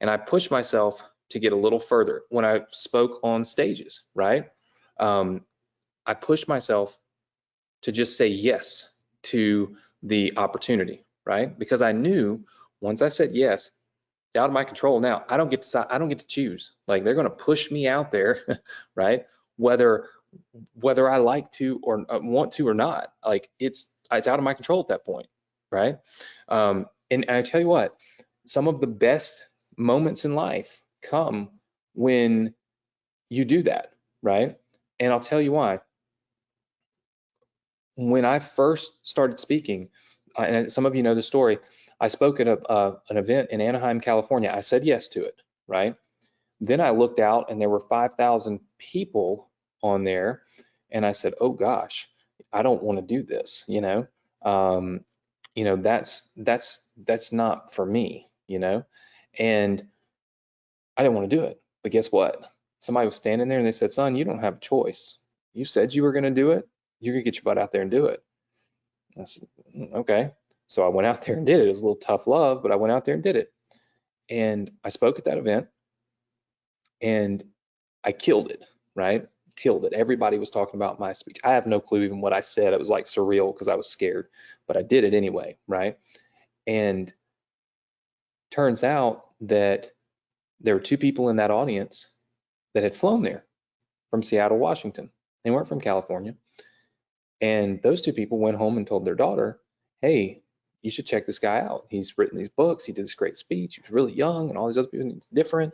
S1: And I pushed myself to get a little further. When I spoke on stages, right? I pushed myself to just say yes to the opportunity, right? Because I knew once I said yes, it's out of my control now. I don't get to choose. Like, they're going to push me out there, right? Whether I like to or want to or not. Like, it's out of my control at that point, right? And I tell you what, some of the best moments in life come when you do that, right? And I'll tell you why. When I first started speaking, and some of you know the story, I spoke at an event in Anaheim, California. I said yes to it, right? Then I looked out and there were 5,000 people on there, and I said, oh gosh, I don't want to do this, that's not for me, and I didn't want to do it. But guess what? Somebody was standing there and they said, son, you don't have a choice. You said you were going to do it. You're going to get your butt out there and do it. I said, okay. So I went out there and did it. It was a little tough love, but I went out there and did it. And I spoke at that event and I killed it, right? Killed it. Everybody was talking about my speech. I have no clue even what I said. It was like surreal because I was scared, but I did it anyway, right? And turns out that there were 2 people in that audience that had flown there from Seattle, Washington.
S2: They weren't from California. And those two people went home and told their daughter, hey, you should check this guy out. He's written these books. He did this great speech. He was really young and all these other people different.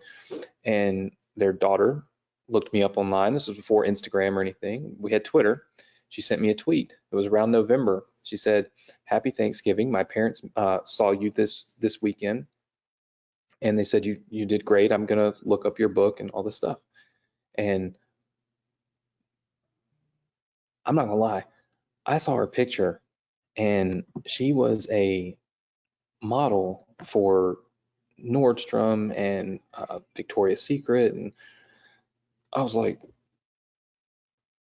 S2: And their daughter looked me up online. This was before Instagram or anything. We had Twitter. She sent me a tweet. It was around November. She said, happy Thanksgiving. My parents saw you this weekend. And they said, you did great. I'm going to look up your book and all this stuff. And I'm not going to lie. I saw her picture and she was a model for Nordstrom and Victoria's Secret. And I was like,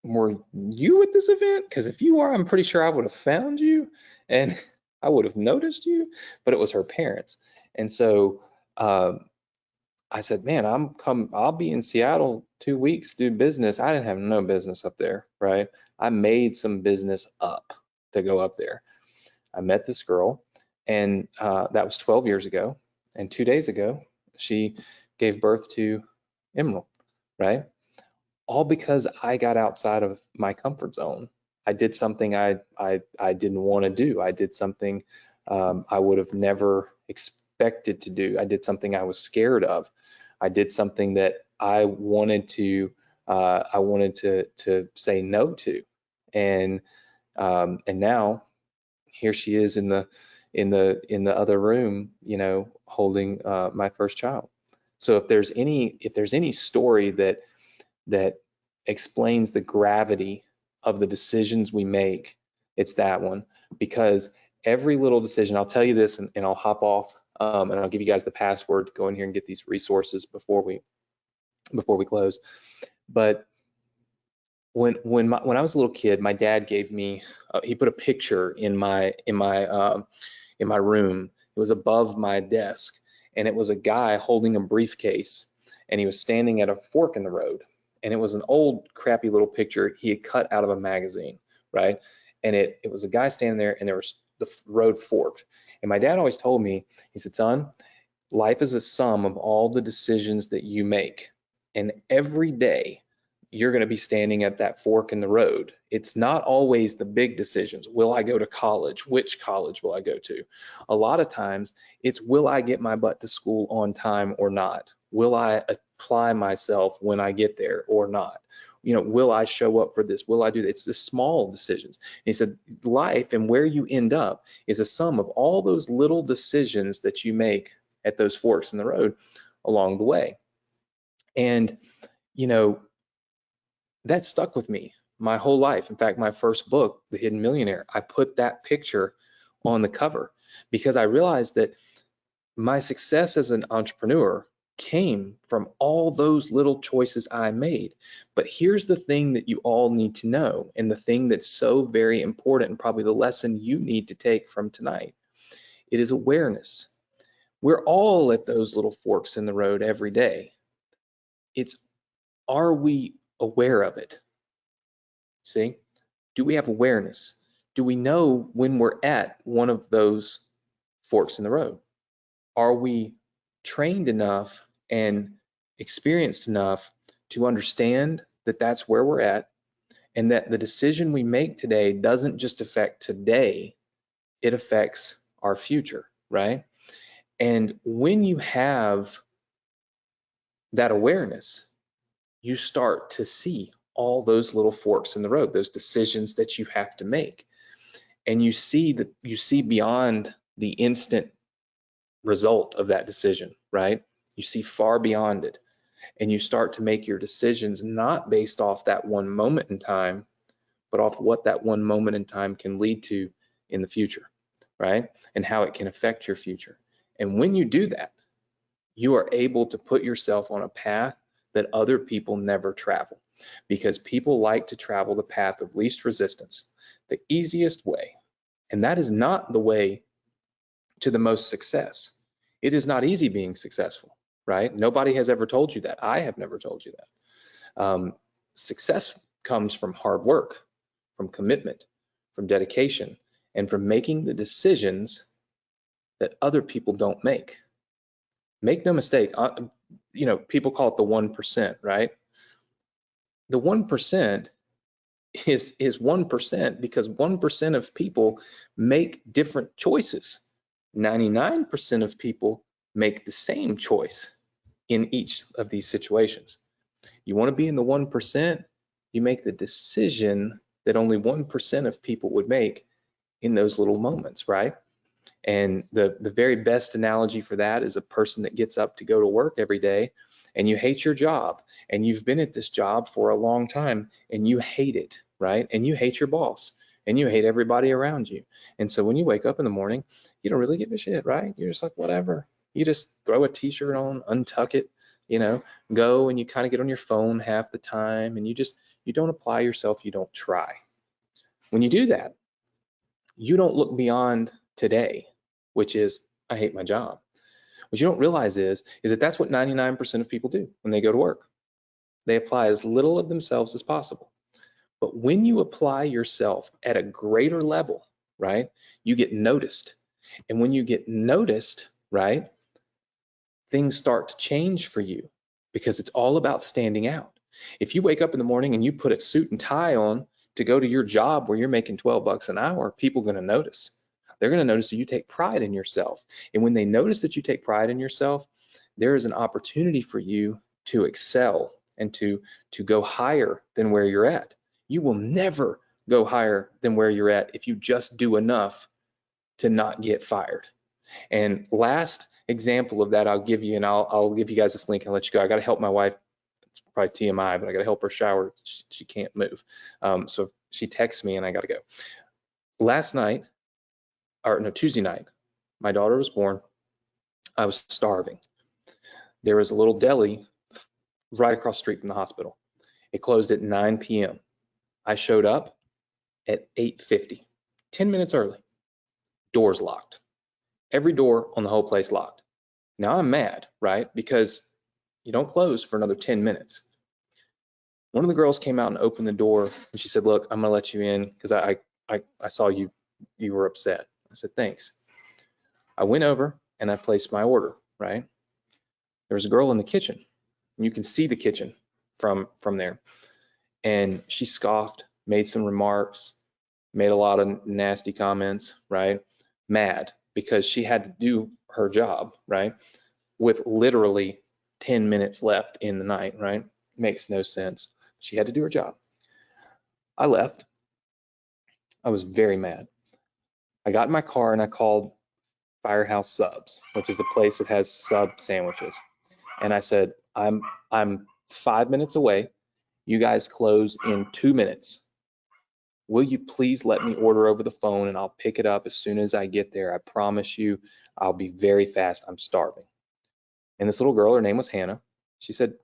S2: were you at this event? Because if you are, I'm pretty sure I would have found you and I would have noticed you, but it was her parents. And so I said, man, I'll be in Seattle 2 weeks, do business. I didn't have no business up there, right? I made some business up to go up there. I met this girl and that was 12 years ago. And 2 days ago, she gave birth to Emerald, right? All because I got outside of my comfort zone. I did something I didn't want to do. I did something I would have never expected to do. I did something I was scared of. I did something that I wanted to say no to. And now here she is in the other room, you know, holding my first child. So if there's any story that explains the gravity of the decisions we make, it's that one. Because every little decision, I'll tell you this and I'll hop off and I'll give you guys the password to go in here and get these resources before we close. But when I was a little kid, my dad gave me he put a picture in my room. It was above my desk and it was a guy holding a briefcase and he was standing at a fork in the road. And it was an old crappy little picture he had cut out of a magazine, right? And it was a guy standing there and the road forked. And my dad always told me, he said, son, life is a sum of all the decisions that you make. And every day you're going to be standing at that fork in the road. It's not always the big decisions. Will I go to college? Which college will I go to? A lot of times it's, will I get my butt to school on time or not? Will I apply myself when I get there or not? You know, will I show up for this? Will I do that? It's the small decisions. And he said, life and where you end up is a sum of all those little decisions that you make at those forks in the road along the way. And, you know, that stuck with me my whole life. In fact, my first book, The Hidden Millionaire, I put that picture on the cover because I realized that my success as an entrepreneur came from all those little choices I made. But here's the thing that you all need to know, and the thing that's so very important, and probably the lesson you need to take from tonight. It is awareness. We're all at those little forks in the road every day. It's, are we aware of it? See, do we have awareness? Do we know when we're at one of those forks in the road? Are we trained enough and experienced enough to understand that that's where we're at, and that the decision we make today doesn't just affect today, it affects our future, right? And when you have that awareness, you start to see all those little forks in the road, those decisions that you have to make. And you see beyond the instant result of that decision, right? You see far beyond it. And you start to make your decisions not based off that one moment in time, but off what that one moment in time can lead to in the future, right? And how it can affect your future. And when you do that, you are able to put yourself on a path that other people never travel, because people like to travel the path of least resistance, the easiest way. And that is not the way to the most success. It is not easy being successful, right? Nobody has ever told you that. I have never told you that. Success comes from hard work, from commitment, from dedication, and from making the decisions that other people don't make. Make no mistake, you know, people call it the 1%, right? The 1% is 1%, because 1% of people make different choices. 99% of people make the same choice in each of these situations. You want to be in the 1%, you make the decision that only 1% of people would make in those little moments, right? And the very best analogy for that is a person that gets up to go to work every day, and you hate your job, and you've been at this job for a long time, and you hate it, right? And you hate your boss, and you hate everybody around you. And so when you wake up in the morning, you don't really give a shit, right? You're just like, whatever. You just throw a t-shirt on, untuck it, you know, go, and you kind of get on your phone half the time, and you don't apply yourself, you don't try. When you do that, you don't look beyond today, which is, I hate my job. What you don't realize is that that's what 99% of people do when they go to work. They apply as little of themselves as possible. But when you apply yourself at a greater level, right, you get noticed. And when you get noticed, right, things start to change for you, because it's all about standing out. If you wake up in the morning and you put a suit and tie on to go to your job where you're making 12 bucks an hour, people are going to notice. They're going to notice that you take pride in yourself. And when they notice that you take pride in yourself, there is an opportunity for you to excel and to go higher than where you're at. You will never go higher than where you're at if you just do enough to not get fired. And last example of that I'll give you, and I'll give you guys this link and let you go. I got to help my wife. It's probably TMI, but I got to help her shower. She can't move. So she texts me and I got to go. Tuesday night, my daughter was born. I was starving. There was a little deli right across the street from the hospital. It closed at 9 p.m. I showed up at 8:50, 10 minutes early. Doors locked. Every door on the whole place locked. Now I'm mad, right? Because you don't close for another 10 minutes. One of the girls came out and opened the door, and she said, look, I'm gonna let you in because I saw you were upset. I said, thanks. I went over and I placed my order, right? There was a girl in the kitchen, and you can see the kitchen from there. And she scoffed, made some remarks, made a lot of nasty comments, right? Mad because she had to do her job, right? With literally 10 minutes left in the night, right? Makes no sense. She had to do her job. I left. I was very mad. I got in my car and I called Firehouse Subs, which is a place that has sub sandwiches. And I said, I'm 5 minutes away. You guys close in 2 minutes. Will you please let me order over the phone, and I'll pick it up as soon as I get there. I promise you I'll be very fast. I'm starving. And this little girl, her name was Hannah. She said,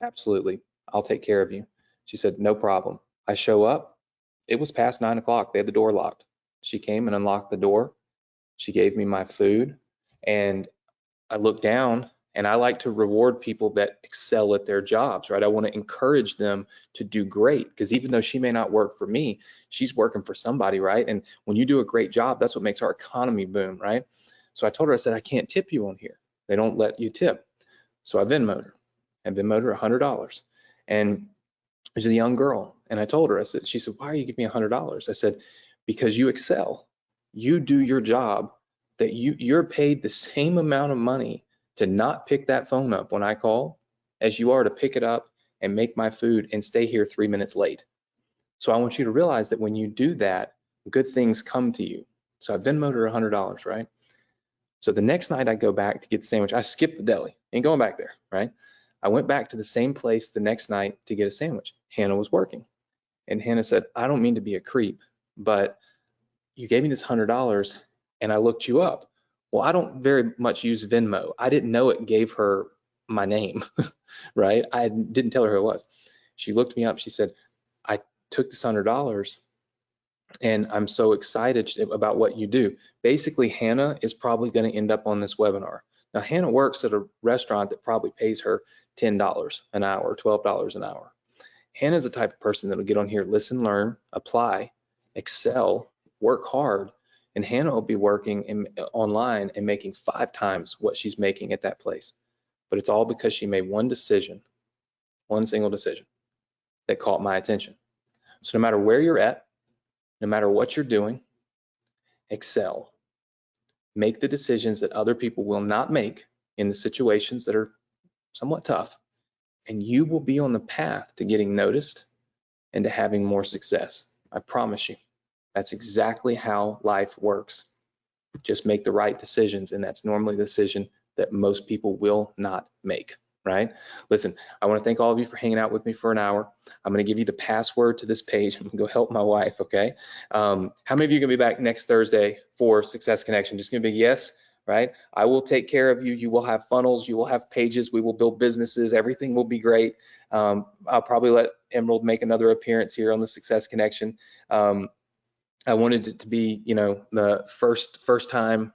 S2: absolutely, I'll take care of you. She said, no problem. I show up. It was past 9 o'clock. They had the door locked. She came and unlocked the door. She gave me my food, and I looked down, and I like to reward people that excel at their jobs, right? I want to encourage them to do great, because even though she may not work for me, she's working for somebody, right? And when you do a great job, that's what makes our economy boom, right? So I told her, I said, I can't tip you on here. They don't let you tip. So I Venmo'd her. I Venmo'd her $100. And she's a young girl. And I told her, she said, why are you giving me $100? I said, because you excel. You do your job, that you're paid the same amount of money to not pick that phone up when I call as you are to pick it up and make my food and stay here 3 minutes late. So I want you to realize that when you do that, good things come to you. So I Venmo'd her $100, right? So the next night I go back to get the sandwich. I skipped the deli, ain't going back there, right? I went back to the same place the next night to get a sandwich. Hannah was working. And Hannah said, I don't mean to be a creep, but you gave me this $100 and I looked you up. Well, I don't very much use Venmo. I didn't know it gave her my name, right? I didn't tell her who it was. She looked me up. She said, I took this $100 and I'm so excited about what you do. Basically, Hannah is probably going to end up on this webinar. Now, Hannah works at a restaurant that probably pays her $10 an hour, $12 an hour. Hannah's the type of person that'll get on here, listen, learn, apply, excel, work hard, and Hannah will be working online and making 5 times what she's making at that place. But it's all because she made one decision, one single decision that caught my attention.
S1: So no matter where you're at, no matter what you're doing, excel. Make the decisions that other people will not make in the situations that are somewhat tough, and you will be on the path to getting noticed and to having more success. I promise you. That's exactly how life works. Just make the right decisions, and that's normally the decision that most people will not make, right? Listen, I want to thank all of you for hanging out with me for an hour. I'm going to give you the password to this page. I'm going to go help my wife, okay? How many of you are going to be back next Thursday for Success Connection? Just going to be yes, right? I will take care of you. You will have funnels. You will have pages. We will build businesses. Everything will be great. I'll probably let Emerald make another appearance here on the Success Connection. I wanted it to be, the first time,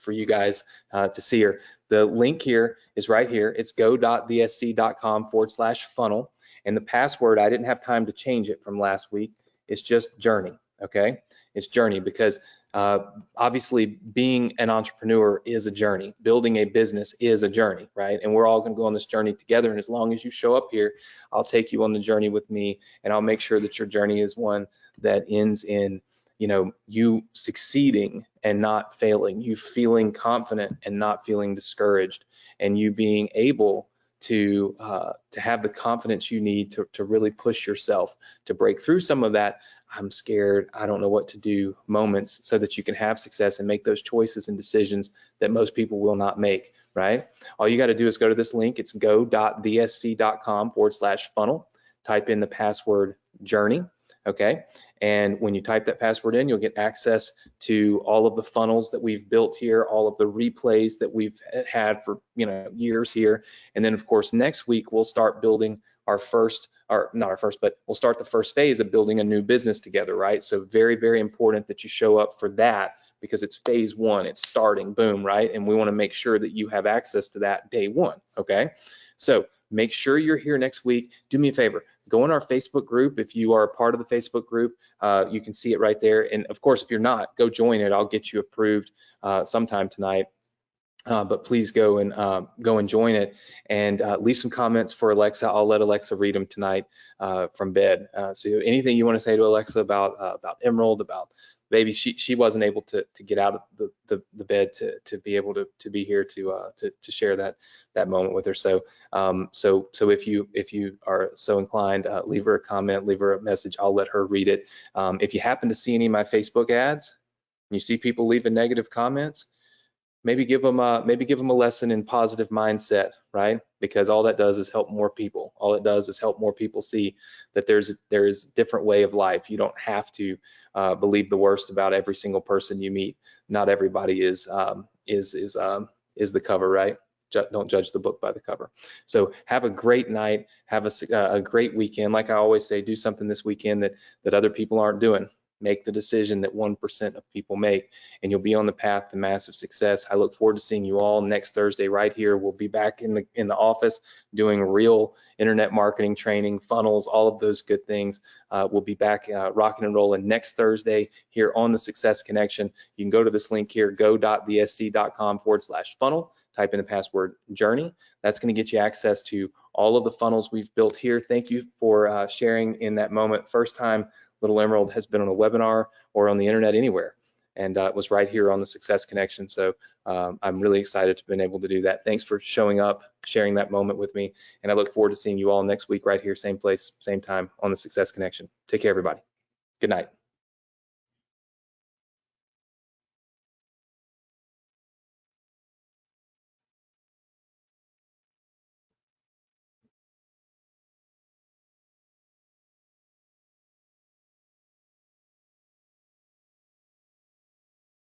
S1: for you guys to see her. The link here is right here. It's go.thesc.com/funnel. And the password, I didn't have time to change it from last week. It's just journey, okay? It's journey because obviously being an entrepreneur is a journey. Building a business is a journey, right? And we're all gonna go on this journey together. And as long as you show up here, I'll take you on the journey with me, and I'll make sure that your journey is one that ends in you succeeding and not failing, you feeling confident and not feeling discouraged, and you being able to have the confidence you need to really push yourself to break through some of that I'm scared, I don't know what to do moments, so that you can have success and make those choices and decisions that most people will not make, right? All you got to do is go to this link. It's go.thesc.com/funnel. Type in the password journey. Okay, and when you type that password in, you'll get access to all of the funnels that we've built here, all of the replays that we've had for years here, and then of course next week we'll start building our first, or not our first, but we'll start the first phase of building a new business together, right? So very, very important that you show up for that, because it's phase one, it's starting, boom, right? And we want to make sure that you have access to that day one, okay? So make sure you're here next week. Do me a favor, go in our Facebook group. If you are a part of the Facebook group, you can see it right there. And of course, if you're not, go join it. I'll get you approved sometime tonight. But please go and join it, and leave some comments for Alexa. I'll let Alexa read them tonight from bed. So anything you want to say to Alexa about Emerald, about baby, she wasn't able to get out of the bed to be able to be here to share that moment with her. So if you are so inclined, leave her a comment, leave her a message. I'll let her read it. If you happen to see any of my Facebook ads, and you see people leaving negative comments, maybe give them a lesson in positive mindset, right? Because all that does is help more people. All it does is help more people see that there's a different way of life. You don't have to believe the worst about every single person you meet. Not everybody is the cover, right? Don't judge the book by the cover. So have a great night. Have a great weekend. Like I always say, do something this weekend that other people aren't doing. Make the decision that 1% of people make, and you'll be on the path to massive success. I look forward to seeing you all next Thursday right here. We'll be back in the office doing real internet marketing training, funnels, all of those good things. We'll be back rocking and rolling next Thursday here on the Success Connection. You can go to this link here, go.thesc.com/funnel. Type in the password journey. That's going to get you access to all of the funnels we've built here. Thank you for sharing in that moment. First time Little Emerald has been on a webinar or on the internet anywhere, and it was right here on the Success Connection. So I'm really excited to have been able to do that. Thanks for showing up, sharing that moment with me, and I look forward to seeing you all next week right here, same place, same time on the Success Connection. Take care, everybody. Good night.